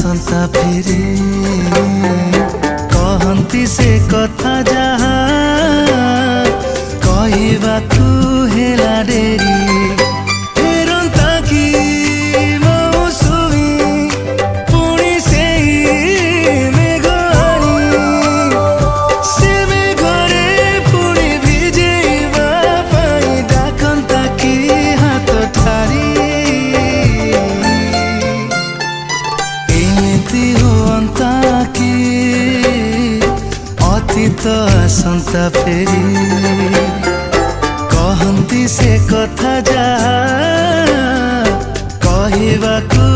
आसंता फेरी कहती से कथा जहा कहवाकू हेला डेरी फेरंता की मौसुमी पुणी से मेघाणी से मेघरे पुणी भिजेवा पाई डाकंता की हाथ ठारी एमती हुअंता की अतीत आसंता फेरी कहती से कथा जहा कहवाकू